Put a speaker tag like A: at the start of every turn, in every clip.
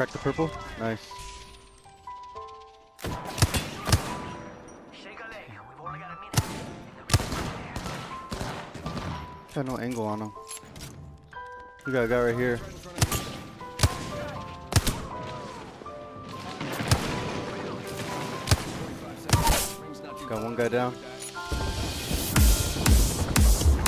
A: crack the purple. Nice. Got no angle on him. We got a guy right here. Got one guy down.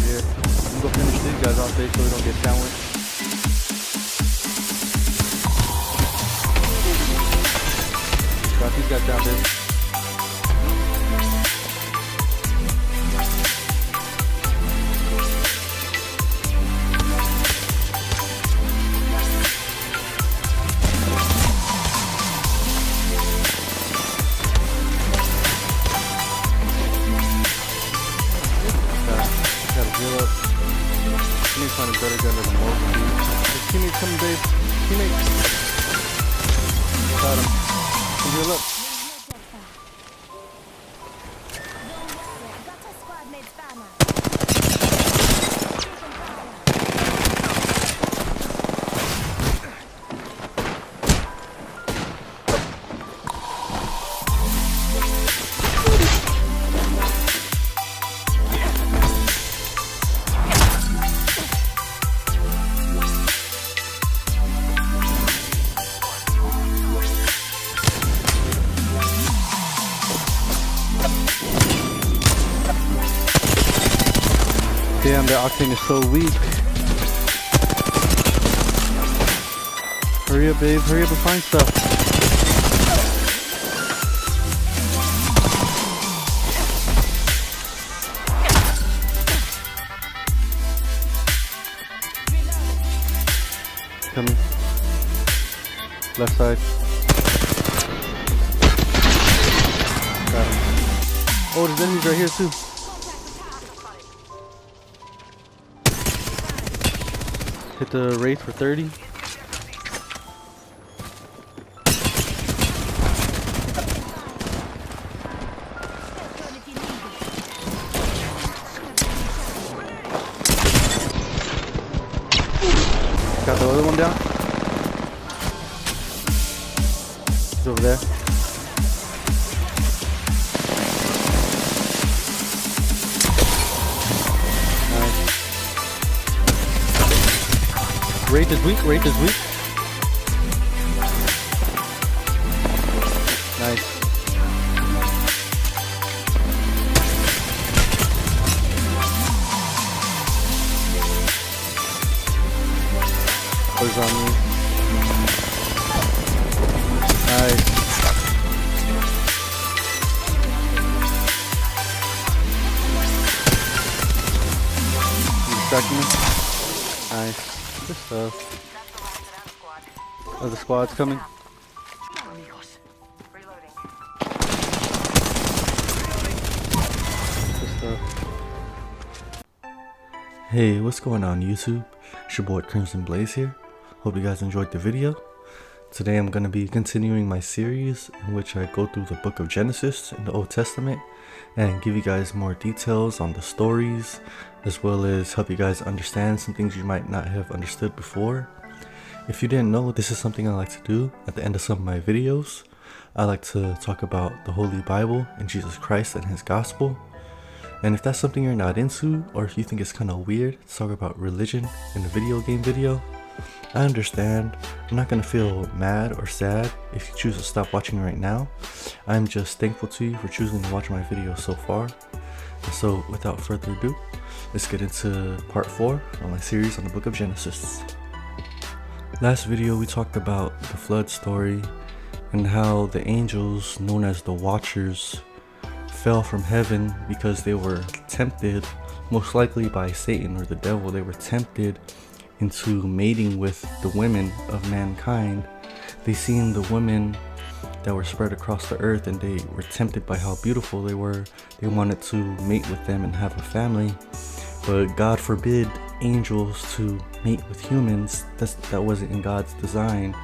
A: Here. I'm gonna go finish these guys off base so we don't get sandwiched. Got these guys down, baby. Teammates find a better gun than the most. His teammates coming, babe. Teammates. Got him. Come heal up. Damn, the octane is so weak. Hurry up, babe. Hurry up and find stuff. Coming. Left side. Got him. Oh, there's enemies right here too. Hit the Wraith for 30. Got the other one down. He's over there. Wraith is weak, Wraith is weak. Nice. Who's on me? Nice. You distracting me? Nice. Good stuff. Other squad's coming. Good stuff.
B: Hey, what's going on YouTube? It's your boy Crimson Blaze here. Hope you guys enjoyed the video. Today I'm going to be continuing my series in which I go through the book of Genesis in the Old Testament and give you guys more details on the stories, as well as help you guys understand some things you might not have understood before. If you didn't know, this is something I like to do at the end of some of my videos. I like to talk about the Holy Bible and Jesus Christ and His Gospel. And if that's something you're not into, or if you think it's kind of weird to talk about religion in a video game video, I understand. I'm not going to feel mad or sad if you choose to stop watching right now. I'm just thankful to you for choosing to watch my video so far. And so without further ado, let's get into part 4 of my series on the book of Genesis. Last video we talked about the flood story and how the angels known as the Watchers fell from heaven because they were tempted, most likely by Satan or the devil. They were tempted into mating with the women of mankind. They seen the women that were spread across the earth and they were tempted by how beautiful they were. They wanted to mate with them and have a family, but God forbid angels to mate with humans. That wasn't in God's design,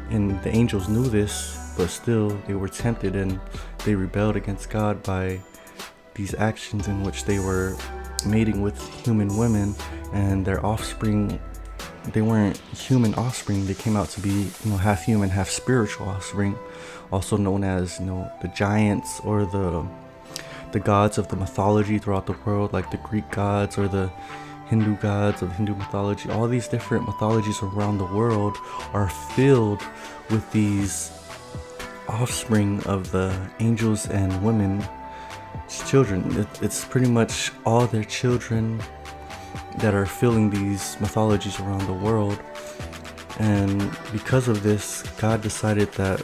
B: and the angels knew this, but still they were tempted and they rebelled against God by these actions in which they were mating with human women, and their offspring they weren't human offspring. They came out to be, half human, half spiritual offspring, also known as, the giants, or the gods of the mythology throughout the world, like the Greek gods or the Hindu gods of Hindu mythology. All these different mythologies around the world are filled with these offspring of the angels and women's children. It's pretty much all their children that are filling these mythologies around the world. And because of this, God decided that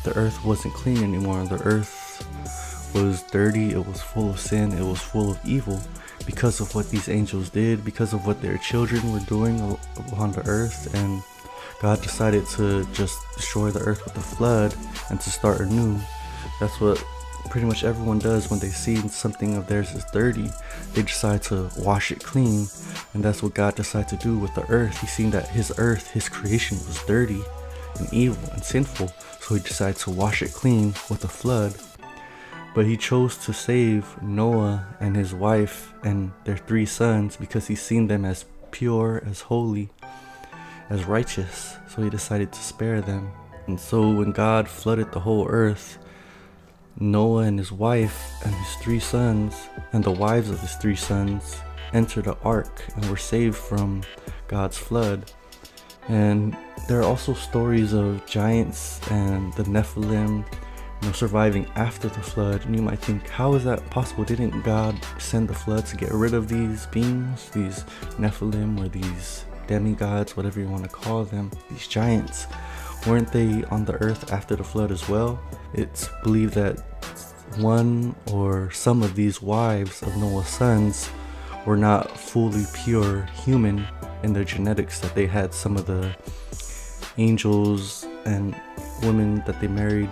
B: the earth wasn't clean anymore. The earth was dirty, it was full of sin, it was full of evil, because of what these angels did, because of what their children were doing upon the earth. And God decided to just destroy the earth with a flood and to start anew. That's what pretty much everyone does when they see something of theirs is dirty. They decide to wash it clean, and that's what God decided to do with the earth. He seen that his earth, his creation, was dirty and evil and sinful, so he decided to wash it clean with a flood. But he chose to save Noah and his wife and their 3 sons because he seen them as pure, as holy, as righteous. So he decided to spare them. And so when God flooded the whole earth, Noah and his wife and his 3 sons and the wives of his 3 sons entered the ark and were saved from God's flood. And there are also stories of giants and the Nephilim, surviving after the flood. And you might think, how is that possible? Didn't God send the flood to get rid of these beings, these Nephilim, or these demigods, whatever you want to call them, these giants? Weren't they on the earth after the flood as well? It's believed that one or some of these wives of Noah's sons were not fully pure human in their genetics, that they had some of the angels and women that they married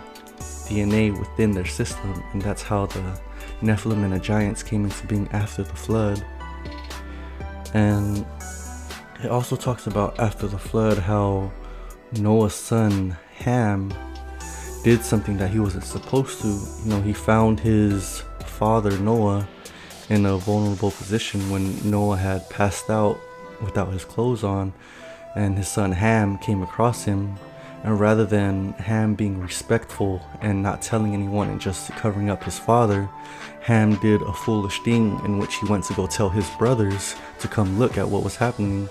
B: DNA within their system, and that's how the Nephilim and the giants came into being after the flood. And it also talks about after the flood how Noah's son Ham did something that he wasn't supposed to. He found his father Noah in a vulnerable position when Noah had passed out without his clothes on, and his son Ham came across him. And rather than Ham being respectful and not telling anyone and just covering up his father, Ham did a foolish thing in which he went to go tell his brothers to come look at what was happening.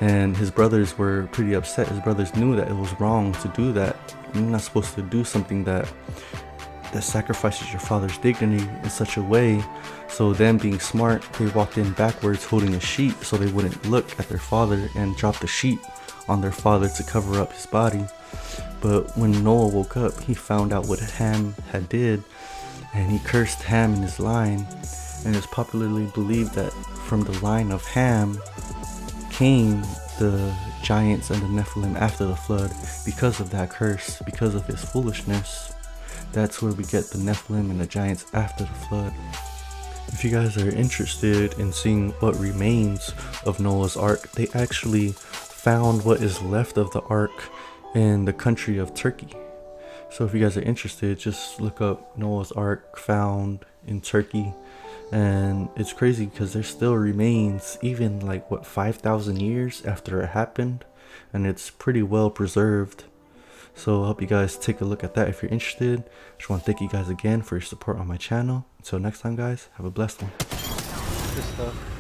B: And his brothers were pretty upset. His brothers knew that it was wrong to do that. You're not supposed to do something that sacrifices your father's dignity in such a way. So them being smart, they walked in backwards holding a sheet so they wouldn't look at their father, and dropped the sheet on their father to cover up his body. But when Noah woke up, he found out what Ham had did, and he cursed Ham in his line. And it's popularly believed that from the line of Ham came the giants and the Nephilim after the flood, because of that curse, because of his foolishness. That's where we get the Nephilim and the giants after the flood. If you guys are interested in seeing what remains of Noah's Ark, they actually found what is left of the Ark in the country of Turkey. So if you guys are interested, just look up Noah's Ark found in Turkey. And it's crazy because there still remains, even 5,000 years after it happened, and it's pretty well preserved. So I hope you guys take a look at that if you're interested. Just want to thank you guys again for your support on my channel. Until next time, guys, have a blessed one.
A: Good stuff.